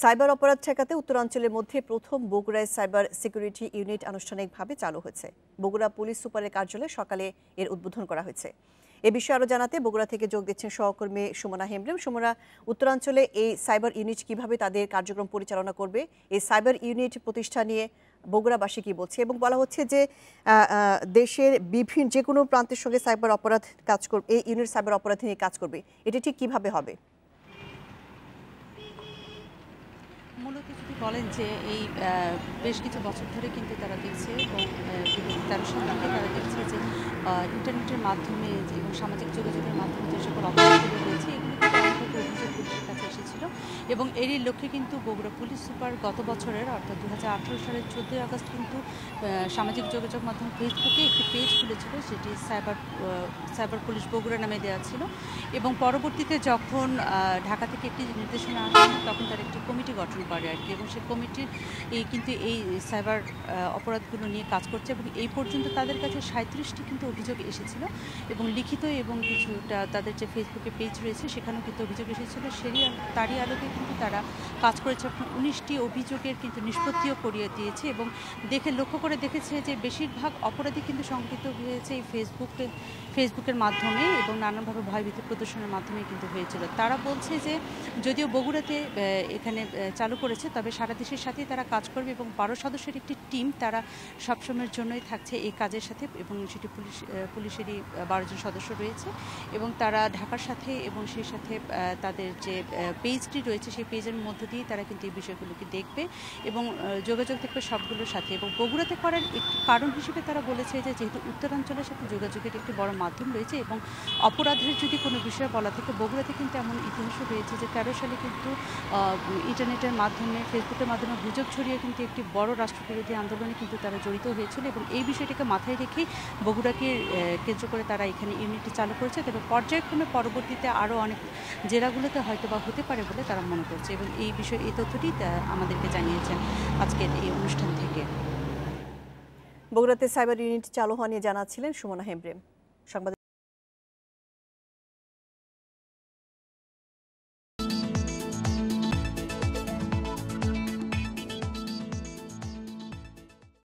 Cyber অপরাধ ঠেকাতে উত্তরাঞ্চলের মধ্যে প্রথম বগুড়ায় সাইবার সিকিউরিটি ইউনিট আনুষ্ঠানিকভাবে চালু হয়েছে। বগুড়া পুলিশ সুপারের কার্যালয়ে সকালে এর উদ্বোধন করা হয়েছে। এ বিষয়ে আরো জানাতে বগুড়া থেকে যোগ দিচ্ছেন সহকর্মী সুমনা হেমব্রম। সুমনা, উত্তরাঞ্চলে এই সাইবার ইউনিট কিভাবে তাদের কার্যক্রম পরিচালনা করবে, এই সাইবার ইউনিট প্রতিষ্ঠা নিয়ে বগুড়াবাসী কি বলছে? এবং বলা হচ্ছে যে দেশের বিভিন্ন যে কোনো প্রান্তের সঙ্গে সাইবার অপরাধ কাজ করবে, এই ইউনিট সাইবার অপরাধ নিয়ে কাজ করবে, এটি ঠিক কিভাবে হবে? মূলত যদি বলেন যে এই বেশ কিছু বছর ধরে কিন্তু তারা দেখছে এবং 2013 সাল থেকে তারা দেখছে যে ইন্টারনেটের মাধ্যমে এবং সামাজিক যোগাযোগের মাধ্যমে যে সকল অপরাধগুলো রয়েছে এগুলো কিন্তু অনেক অভিযোগ পুলিশের কাছে এসেছিল এবং এরই লক্ষ্যে কিন্তু বগুড়া পুলিশ সুপার গত বছরের অর্থাৎ 2018 সালের 14 আগস্ট কিন্তু সামাজিক যোগাযোগ মাধ্যম ফেসবুকে একটি পেজ খুলেছিল, সেটি সাইবার পুলিশ বগুড়া নামে দেওয়া ছিল এবং পরবর্তীতে যখন ঢাকা থেকে একটি নির্দেশনা আসে তখন তার একটি কমিটি গঠন করে আর কি, এবং সেই কমিটির কিন্তু এই সাইবার অপরাধগুলো নিয়ে কাজ করছে এবং এই পর্যন্ত তাদের কাছে 37টি কিন্তু অভিযোগ এসেছিল এবং লিখিত এবং কিছুটা তাদের যে ফেসবুকে পেজ রয়েছে সেখানেও কিন্তু অভিযোগ এসেছিল। তারই আলোকে কিন্তু তারা কাজ করেছে। 19টি অভিযোগের কিন্তু নিষ্পত্তিও করিয়ে দিয়েছে এবং লক্ষ্য করে দেখেছে যে বেশিরভাগ অপরাধী কিন্তু সংঘটিত হয়েছে এই ফেসবুকের মাধ্যমে এবং নানানভাবে ভয়ভীতি প্রদর্শনের মাধ্যমে কিন্তু হয়েছিল। তারা বলছে যে যদিও বগুড়াতে এখানে চালু করেছে, তবে সারা দেশের সাথেই তারা কাজ করবে এবং 12 সদস্যের একটি টিম তারা সবসময়ের জন্যই থাকছে এই কাজের সাথে এবং সেটি পুলিশেরই 12 জন সদস্য রয়েছে এবং তারা ঢাকার সাথে এবং সেই সাথে তাদের যে পেজটি রয়েছে সেই পেজের মধ্য দিয়ে তারা কিন্তু এই বিষয়গুলোকে দেখবে এবং যোগাযোগ দেখবে সবগুলোর সাথে। এবং বগুড়াতে করার একটি কারণ হিসেবে তারা বলেছে যে যেহেতু উত্তরাঞ্চলের সাথে যোগাযোগের একটি বড় মাধ্যম রয়েছে এবং অপরাধের যদি কোনো বিষয় বলা থাকে বগুড়াতে কিন্তু এমন ইতিহাসও রয়েছে যে 13 সালে কিন্তু ইন্টারনেটের মাধ্যমে ফেসবুকের মাধ্যমে গুজব ছড়িয়ে কিন্তু একটি বড় রাষ্ট্রবিরোধী আন্দোলনে কিন্তু তারা জড়িত হয়েছিল এবং এই বিষয়টিকে মাথায় রেখেই বগুড়াকে কেন্দ্র করে তারা এখানে ইউনিটটি চালু করেছে। তবে পর্যায়ক্রমে পরবর্তীতে আরও অনেক জেলাগুলোতে হয়তো বা হতে পারে বলে তারা মনে করছে এবং এই তথ্যটি আমাদেরকে জানিয়েছেন আজকের এই অনুষ্ঠান থেকে। বগুড়াতে সাইবার ইউনিট চালু হওয়া নিয়ে জানাচ্ছিলেন সুমনা হেমব্রম। সংবাদ